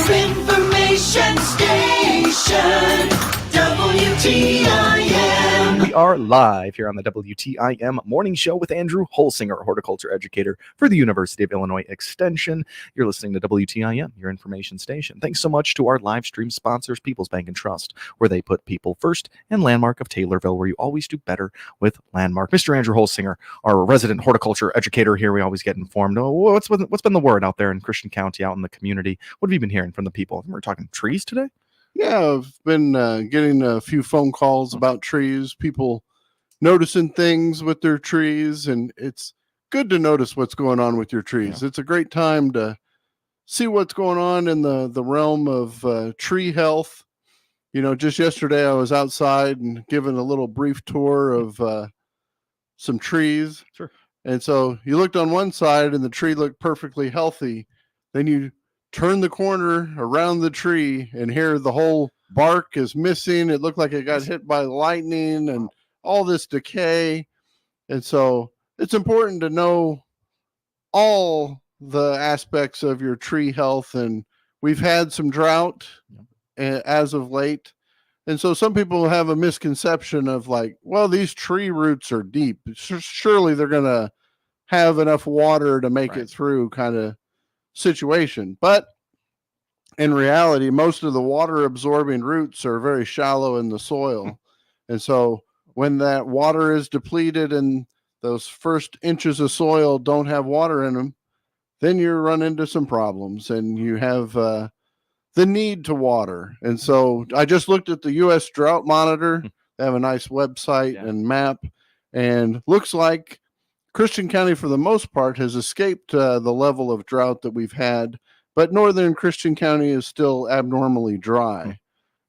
Information station, WTIM. We are live here on the WTIM morning show with Andrew Holsinger, horticulture educator for the University of Illinois Extension. You're listening to WTIM, your information station. Thanks so much to our live stream sponsors, People's Bank and Trust, where they put people first, and Landmark of Taylorville, where you always do better with Landmark. Mr. Andrew Holsinger, our resident horticulture educator here, we always get informed. Oh, what's been the word out there in Christian County, out in the community? What have you been hearing from the people? We're talking trees today? Yeah, I've been getting a few phone calls about trees, people noticing things with their trees, and it's good to notice what's going on with your trees. Yeah. It's a great time to see what's going on in the realm of tree health. You know, just yesterday I was outside and given a little brief tour of some trees. Sure. And so you looked on one side and the tree looked perfectly healthy. Then you turn the corner around the tree and here the whole bark is missing. It looked like it got hit by lightning and all this decay. And so it's important to know all the aspects of your tree health. And we've had some drought as of late. And so some people have a misconception of like, well, these tree roots are deep. Surely they're going to have enough water to make it through kind of situation. But in reality, most of the water absorbing roots are very shallow in the soil. And so when that water is depleted and those first inches of soil don't have water in them, then you run into some problems and you have the need to water. And so I just looked at the U.S. Drought Monitor. They have a nice website and map, and looks like Christian County, for the most part, has escaped the level of drought that we've had, but northern Christian County is still abnormally dry.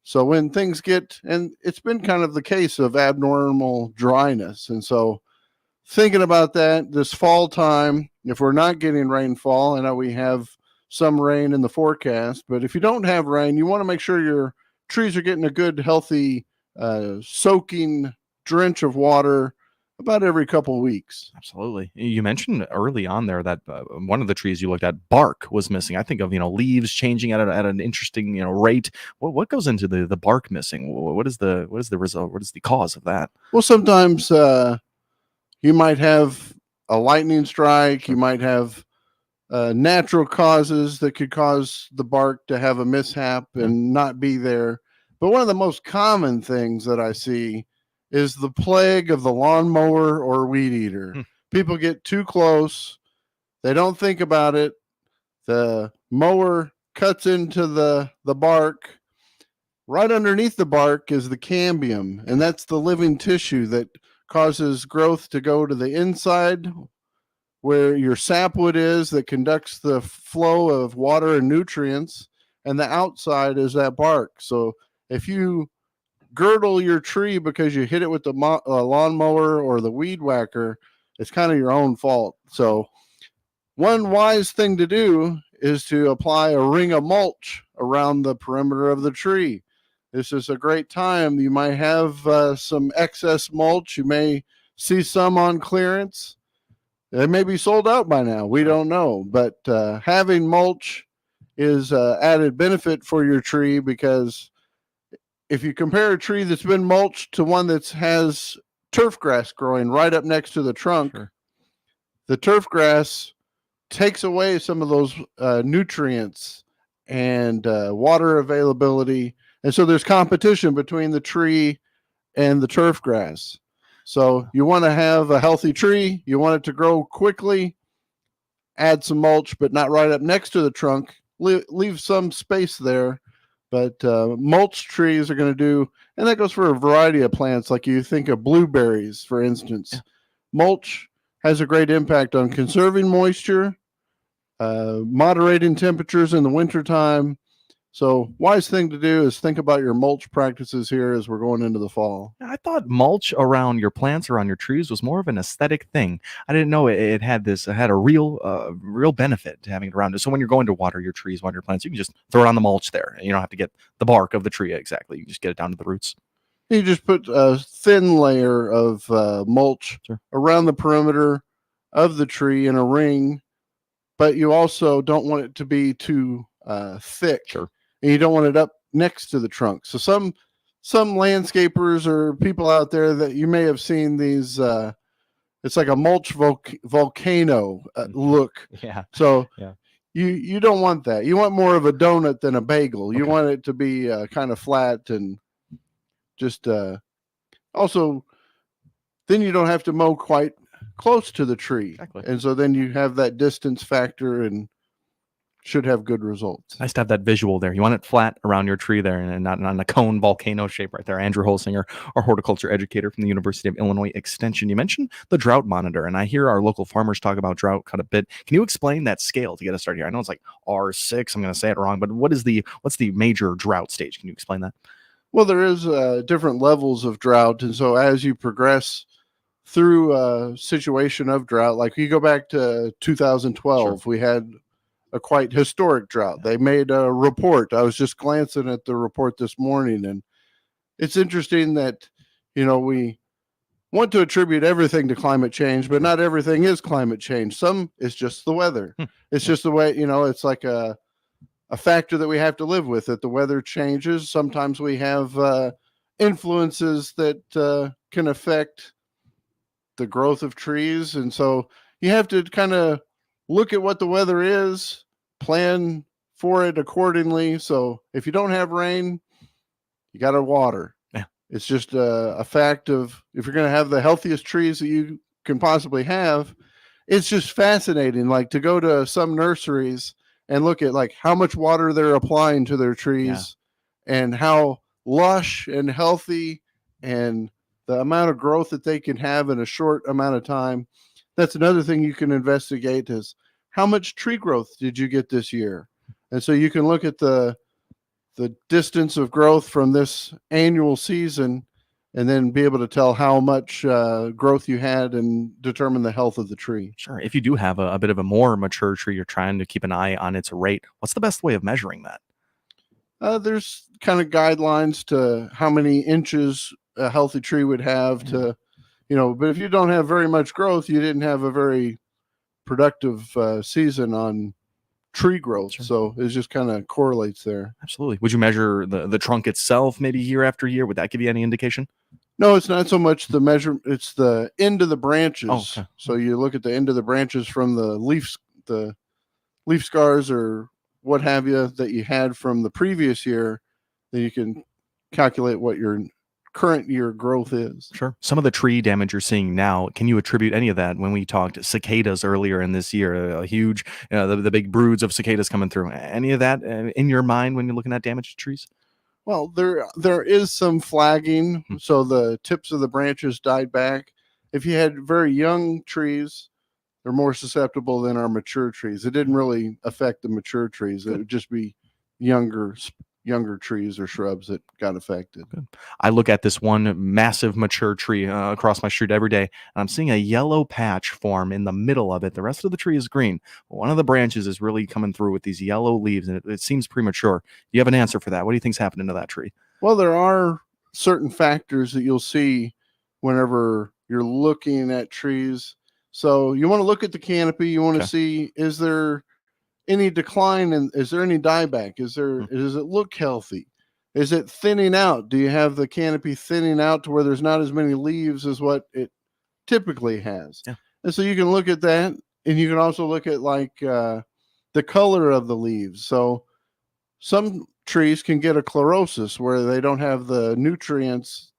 So when things get, and it's been kind of the case of abnormal dryness. And so thinking about that this fall time, if we're not getting rainfall, I know we have some rain in the forecast, but if you don't have rain, you want to make sure your trees are getting a good, healthy, soaking drench of water about every couple of weeks. Absolutely. You mentioned early on there that one of the trees you looked at, bark was missing. I think of, leaves changing at an interesting, rate. What goes into the bark missing? What is the result? What is the cause of that? Well, sometimes you might have a lightning strike. You might have natural causes that could cause the bark to have a mishap and not be there. But one of the most common things that I see is the plague of the lawnmower or weed eater. People get too close. They don't think about it. The mower cuts into the bark. Right underneath the bark is the cambium, and that's the living tissue that causes growth to go to the inside where your sapwood is that conducts the flow of water and nutrients, and the outside is that bark. So if you girdle your tree because you hit it with the lawnmower or the weed whacker, it's kind of your own fault. So one wise thing to do is to apply a ring of mulch around the perimeter of the tree. This is a great time. You might have some excess mulch. You may see some on clearance. They may be sold out by now. We don't know. But having mulch is added benefit for your tree, because if you compare a tree that's been mulched to one that has turf grass growing right up next to the trunk, the turf grass takes away some of those nutrients and water availability. And so there's competition between the tree and the turf grass. So you want to have a healthy tree. You want it to grow quickly. Add some mulch, but not right up next to the trunk. Leave some space there. But mulch trees are going to do, and that goes for a variety of plants. Like you think of blueberries, for instance. Mulch has a great impact on conserving moisture, moderating temperatures in the wintertime. So wise thing to do is think about your mulch practices here as we're going into the fall. I thought mulch around your plants, around your trees, was more of an aesthetic thing. I didn't know it had a real benefit to having it around it. So when you're going to water your trees, water your plants, you can just throw it on the mulch there. You don't have to get the bark of the tree exactly. You can just get it down to the roots. You just put a thin layer of mulch around the perimeter of the tree in a ring, but you also don't want it to be too thick, Sure. and you don't want it up next to the trunk. So some landscapers or people out there that you may have seen these. It's like a mulch volcano look. Yeah. So Yeah. you don't want that. You want more of a donut than a bagel. You want it to be kind of flat and just also. Then you don't have to mow quite close to the tree. Exactly. And so then you have that distance factor and should have good results. Nice to have that visual there. You want it flat around your tree there and not on a cone volcano shape right there. Andrew Holsinger, our horticulture educator from the University of Illinois Extension. You mentioned the drought monitor, and I hear our local farmers talk about drought quite a bit. Can you explain that scale to get us started here? I know it's like R6. I'm going to say it wrong, but what's the major drought stage? Can you explain that? Well, there is different levels of drought. And so as you progress through a situation of drought, like you go back to 2012, we had a quite historic drought. They made a report. I was just glancing at the report this morning, and it's interesting that, we want to attribute everything to climate change, but not everything is climate change. Some is just the weather. It's just the way, it's like a factor that we have to live with, that the weather changes. Sometimes we have influences that can affect the growth of trees. And so you have to kind of look at what the weather is, plan for it accordingly. So if you don't have rain, you got to water. Yeah. It's just a fact of, if you're going to have the healthiest trees that you can possibly have, it's just fascinating. Like to go to some nurseries and look at like how much water they're applying to their trees and how lush and healthy and the amount of growth that they can have in a short amount of time. That's another thing you can investigate is how much tree growth did you get this year? And so you can look at the distance of growth from this annual season and then be able to tell how much growth you had and determine the health of the tree. Sure. If you do have a bit of a more mature tree, you're trying to keep an eye on its rate. What's the best way of measuring that? There's kind of guidelines to how many inches a healthy tree would have to, but if you don't have very much growth, you didn't have a very productive season on tree growth. Sure. So it just kind of correlates there. Absolutely. Would you measure the trunk itself maybe year after year? Would that give you any indication? No, it's not so much the measure. It's the end of the branches. Oh, okay. So you look at the end of the branches from the leaf scars or what have you that you had from the previous year, then you can calculate what your current year growth is. Sure. Some of the tree damage you're seeing now, can you attribute any of that? When we talked cicadas earlier in this year, a huge, the big broods of cicadas coming through, any of that in your mind when you're looking at damaged trees? Well, there is some flagging. So the tips of the branches died back. If you had very young trees, they're more susceptible than our mature trees. It didn't really affect the mature trees. It would just be younger trees or shrubs that got affected. Good. I look at this one massive mature tree across my street every day, and I'm seeing a yellow patch form in the middle of it. The rest of the tree is green. One of the branches is really coming through with these yellow leaves, and it seems premature. Do you have an answer for that? What do you think's happening to that tree? Well, there are certain factors that you'll see whenever you're looking at trees. So you want to look at the canopy. You want to see, is there any decline and is there any dieback? Does it look healthy? Is it thinning out? Do you have the canopy thinning out to where there's not as many leaves as what it typically has? Yeah. And so you can look at that, and you can also look at like the color of the leaves. So some trees can get a chlorosis where they don't have the nutrients,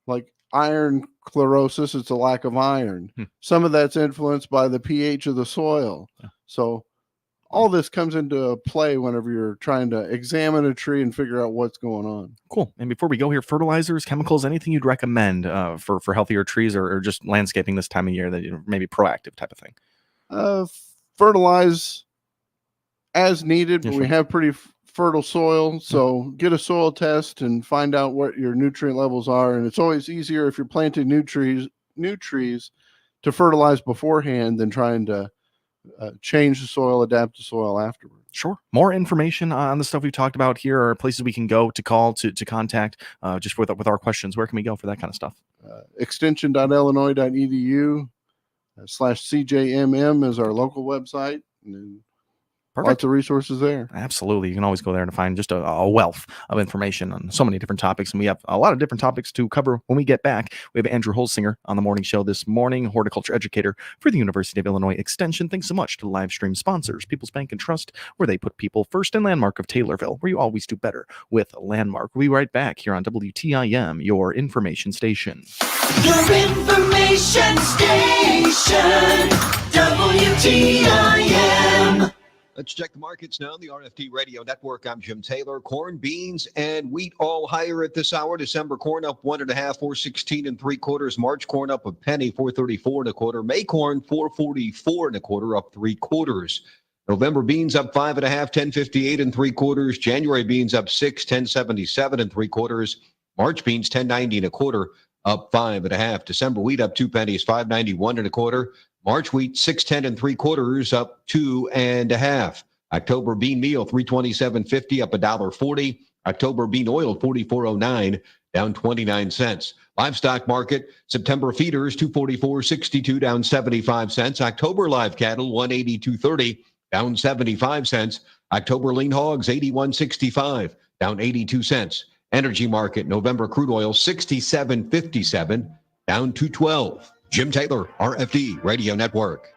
like iron chlorosis, it's a lack of iron. Some of that's influenced by the pH of the soil. Yeah. So all this comes into play whenever you're trying to examine a tree and figure out what's going on. Cool. And before we go here, fertilizers, chemicals, anything you'd recommend for healthier trees or just landscaping this time of year that maybe proactive type of thing? Fertilize as needed, but Yeah, we sure. have pretty fertile soil. So get a soil test and find out what your nutrient levels are. And it's always easier if you're planting new trees to fertilize beforehand than trying to change the soil, adapt the soil afterward. Sure. More information on the stuff we've talked about here or places we can go to call to contact just with our questions. Where can we go for that kind of stuff? Extension.illinois.edu /CJMM is our local website. And Perfect. Lots of resources there. Absolutely. You can always go there and find just a wealth of information on so many different topics. And we have a lot of different topics to cover when we get back. We have Andrew Holsinger on the morning show this morning, horticulture educator for the University of Illinois Extension. Thanks so much to the live stream sponsors, People's Bank and Trust, where they put people first, and Landmark of Taylorville, where you always do better with Landmark. We'll be right back here on WTIM, your information station. Your information station, WTIM. Let's check the markets now. The RFD Radio Network. I'm Jim Taylor. Corn, beans, and wheat all higher at this hour. December corn up 1.5, 4.16 3/4. March corn up a penny, 4.34 1/4. May corn 4.44 1/4, up 3/4. November beans up 5.5, 10.58 3/4. January beans up 6, 10.77 3/4. March beans 10.90 1/4, up 5.5. December wheat up 2 pennies, 5.91 1/4. March wheat 6.10 3/4, up 2.5. October bean meal 327.50, up $1.40. October bean oil 44.09, down 29 cents. Livestock market, September feeders 244.62, down 75 cents. October live cattle 182.30, down 75 cents. October lean hogs 81.65, down 82 cents. Energy market, November crude oil 67.57, down 2.12. Jim Taylor, RFD Radio Network.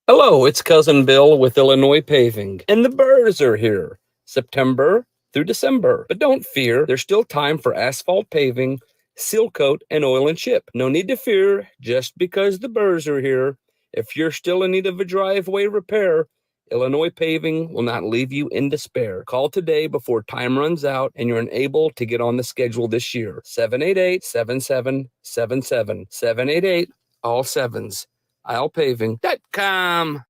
Hello, it's Cousin Bill with Illinois Paving, and the birds are here, September through December. But don't fear, there's still time for asphalt paving, seal coat, and oil and chip. No need to fear just because the birds are here. If you're still in need of a driveway repair, Illinois Paving will not leave you in despair. Call today before time runs out and you're unable to get on the schedule this year. 788-7777. 788, all sevens. IslePaving.com.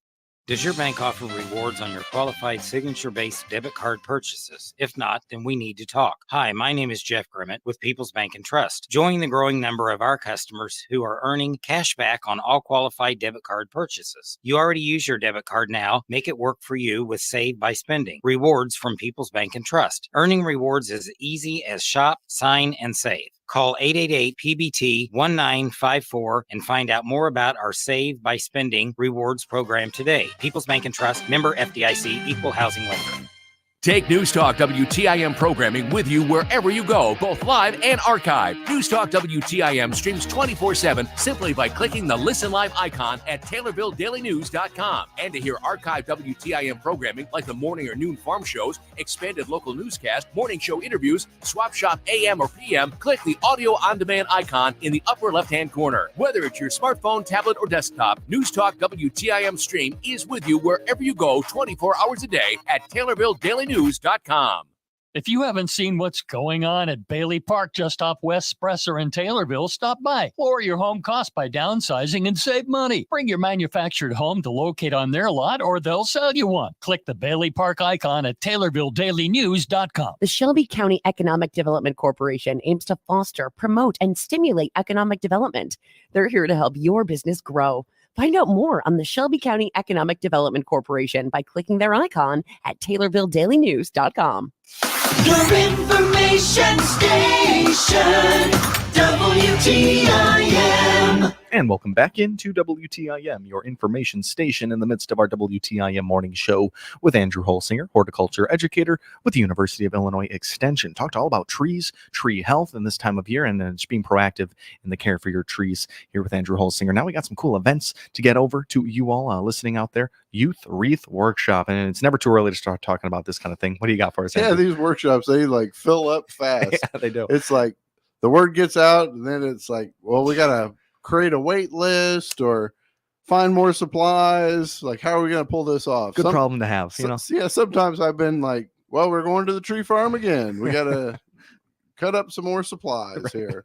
Does your bank offer rewards on your qualified signature-based debit card purchases? If not, then we need to talk. Hi, my name is Jeff Grimmett with People's Bank and Trust. Join the growing number of our customers who are earning cash back on all qualified debit card purchases. You already use your debit card now. Make it work for you with Save by Spending. Rewards from People's Bank and Trust. Earning rewards is as easy as shop, sign, and save. Call 888-PBT-1954 and find out more about our Save by Spending rewards program today. People's Bank and Trust, member FDIC, equal housing lender. Take News Talk WTIM programming with you wherever you go, both live and archived. News Talk WTIM streams 24/7 simply by clicking the Listen Live icon at TaylorvilleDailyNews.com. And to hear archived WTIM programming like the morning or noon farm shows, expanded local newscast, morning show interviews, Swap Shop AM or PM, click the audio on demand icon in the upper left-hand corner. Whether it's your smartphone, tablet, or desktop, News Talk WTIM stream is with you wherever you go 24 hours a day at TaylorvilleDailyNews.com. If you haven't seen what's going on at Bailey Park just off West Spresser in Taylorville, stop by. Lower your home cost by downsizing and save money. Bring your manufactured home to locate on their lot or they'll sell you one. Click the Bailey Park icon at TaylorvilleDailyNews.com. The Shelby County Economic Development Corporation aims to foster, promote, and stimulate economic development. They're here to help your business grow. Find out more on the Shelby County Economic Development Corporation by clicking their icon at TaylorvilleDailyNews.com. Your information station, WTIM. And welcome back into WTIM, your information station, in the midst of our WTIM morning show with Andrew Holsinger, horticulture educator with the University of Illinois Extension. Talked all about trees, tree health in this time of year, and just being proactive in the care for your trees here with Andrew Holsinger. Now we got some cool events to get over to you all listening out there. Youth Wreath Workshop, and it's never too early to start talking about this kind of thing. What do you got for us, Andrew? Yeah, these workshops, they like fill up fast. Yeah, they do. It's like the word gets out, and then it's like, well, we got to create a wait list or find more supplies. Like, how are we going to pull this off? Good problem to have, you know? Yeah, sometimes I've been like, well, we're going to the tree farm again. We got to cut up some more supplies here.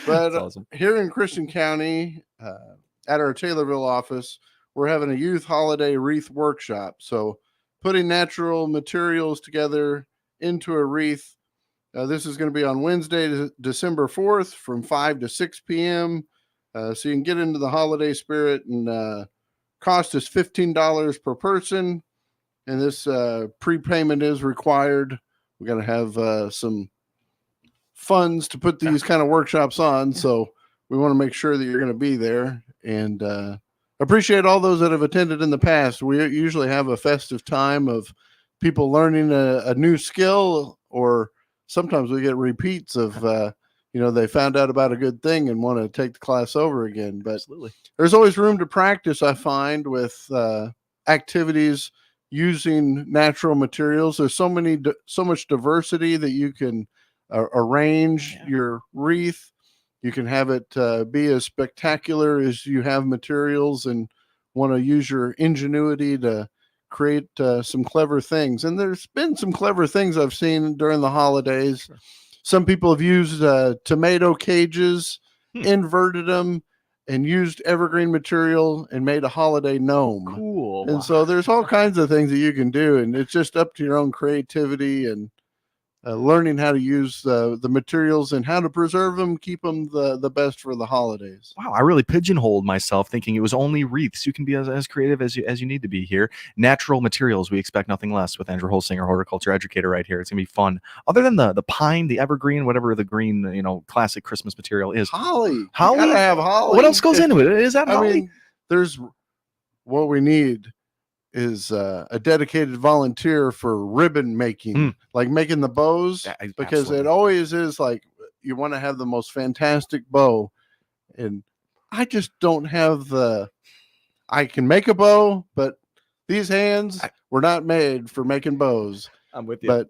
But awesome. Here in Christian County, at our Taylorville office, we're having a youth holiday wreath workshop. So putting natural materials together into a wreath. This is going to be on Wednesday, December 4th from 5 to 6 p.m. So you can get into the holiday spirit, and cost is $15 per person. And this prepayment is required. We're going to have some funds to put these kind of workshops on. So we want to make sure that you're going to be there. And appreciate all those that have attended in the past. We usually have a festive time of people learning a new skill, or sometimes we get repeats of, they found out about a good thing and want to take the class over again. But Absolutely. there's always room to practice, I find, with activities using natural materials. There's so much diversity that you can arrange your wreath. You can have it be as spectacular as you have materials, and want to use your ingenuity to create some clever things. And there's been some clever things I've seen during the holidays. Sure. Some people have used tomato cages, inverted them, and used evergreen material and made a holiday gnome. Cool. And so there's all kinds of things that you can do, and it's just up to your own creativity and learning how to use the materials and how to preserve them, keep them the best for the holidays. Wow, I really pigeonholed myself thinking it was only wreaths. You can be as creative as you need to be here. Natural materials, we expect nothing less with Andrew Holsinger, horticulture educator right here. It's going to be fun. Other than the pine, the evergreen, whatever the green, classic Christmas material is. Holly. Holly? You gotta have holly. What else goes into it? Is that I holly? mean, there's what we need is a dedicated volunteer for ribbon making, like making the bows, because absolutely. it always is like you want to have the most fantastic bow, and I just don't have I can make a bow, but these hands were not made for making bows. I'm with you. But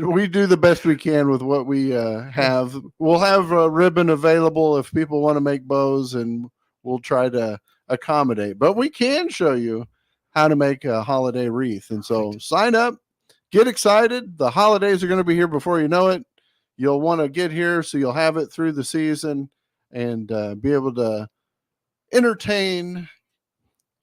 we do the best we can with what we have. We'll have a ribbon available if people want to make bows, and we'll try to accommodate. But we can show you how to make a holiday wreath. And so sign up, get excited. The holidays are going to be here before you know it. You'll want to get here so you'll have it through the season and be able to entertain.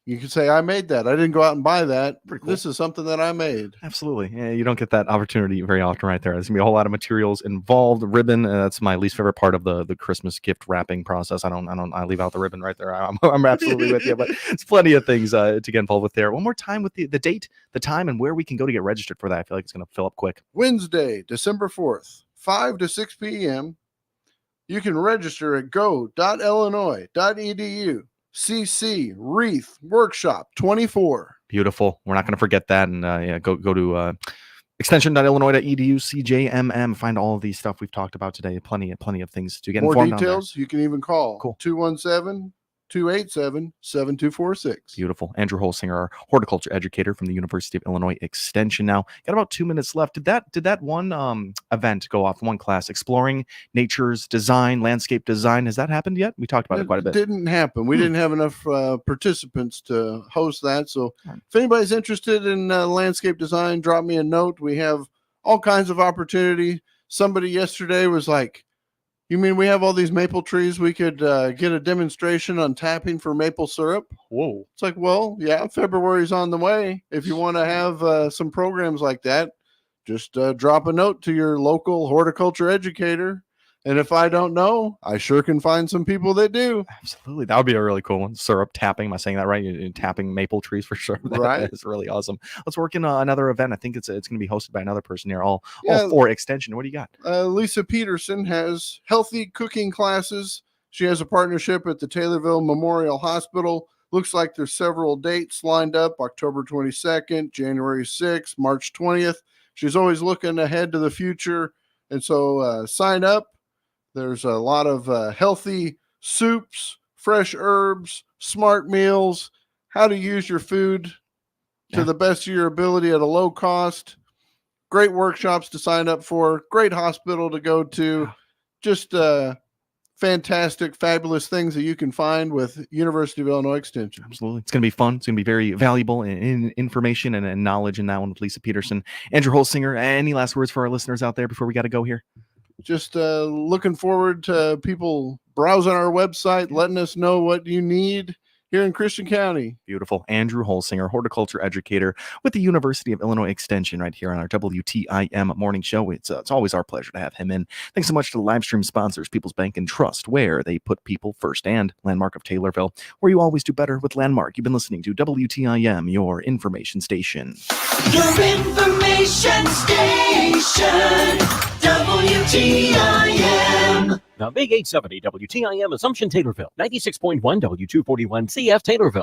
You can say, I made that. I didn't go out and buy that. Pretty cool. This is something that I made. Absolutely. Yeah, you don't get that opportunity very often right there. There's going to be a whole lot of materials involved. Ribbon, that's my least favorite part of the Christmas gift wrapping process. I leave out the ribbon right there. I'm absolutely with you, but it's plenty of things to get involved with there. One more time with the date, the time, and where we can go to get registered for that. I feel like it's going to fill up quick. Wednesday, December 4th, 5 to 6 p.m. You can register at go.illinois.edu. CC Wreath Workshop 24. Beautiful. We're not going to forget that. And go to extension.illinois.edu, CJMM. Find all of these stuff we've talked about today. Plenty of things to get More informed details, you can even call Cool. 217-287-7246. Beautiful. Andrew Holsinger, our horticulture educator from the University of Illinois Extension. Now, got about 2 minutes left. Did that one event go off, one class, exploring nature's design, landscape design? Has that happened yet? We talked about it quite a bit. Didn't happen. We didn't have enough participants to host that. So if anybody's interested in landscape design, drop me a note. We have all kinds of opportunity. Somebody yesterday was like, you mean we have all these maple trees? We could get a demonstration on tapping for maple syrup? Whoa. It's like, well, yeah, February's on the way. If you want to have some programs like that, just drop a note to your local horticulture educator. And if I don't know, I sure can find some people that do. Absolutely. That would be a really cool one. Syrup tapping. Am I saying that right? You're tapping maple trees for sure. Right. That is really awesome. Let's work in another event. I think it's going to be hosted by another person here, all Yeah. for Extension. What do you got? Lisa Peterson has healthy cooking classes. She has a partnership at the Taylorville Memorial Hospital. Looks like there's several dates lined up, October 22nd, January 6th, March 20th. She's always looking ahead to the future. And so sign up. There's a lot of healthy soups, fresh herbs, smart meals, how to use your food to the best of your ability at a low cost. Great workshops to sign up for. Great hospital to go to. Just fantastic, fabulous things that you can find with University of Illinois Extension. Absolutely. It's going to be fun. It's going to be very valuable in information and knowledge in that one with Lisa Peterson. Andrew Holsinger, any last words for our listeners out there before we got to go here? Just looking forward to people browsing our website, letting us know what you need here in Christian County. Beautiful. Andrew Holsinger, horticulture educator with the University of Illinois Extension right here on our WTIM morning show. It's always our pleasure to have him in. Thanks so much to the live stream sponsors, People's Bank and Trust, where they put people first, and Landmark of Taylorville, where you always do better with Landmark. You've been listening to WTIM, your information station. Your information station. WTIM. The Big 870 WTIM Assumption Taylorville, 96.1 W241 CF Taylorville.